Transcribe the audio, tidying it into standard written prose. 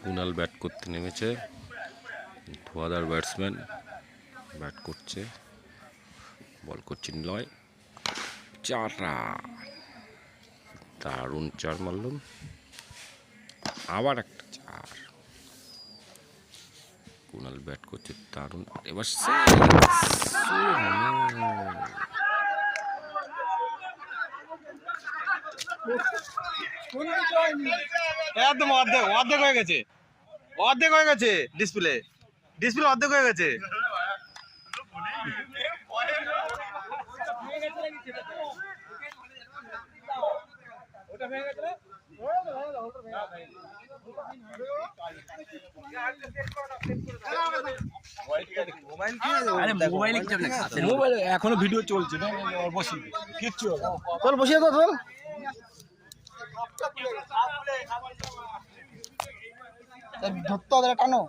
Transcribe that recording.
Kunal bat করতে নেমেছে, ধোয়াদার batsman bat করছে, বল করছে নিলয়, 4 রান, দারুণ 4 মারলাম, আবার একটা 4। কুনাল ব্যাট করছে দারুণ, এবার একদম অর্ধেক অর্ধেক হয়ে গেছে, অর্ধেক হয়ে গেছে, ডিসপ্লে ডিসপ্লে অর্ধেক হয়ে গেছে। মোবাইল এখনো ভিডিও চলছে না, কিচ্ছু তোর বসিয়ে তো তোর ধরতে হবে টানো।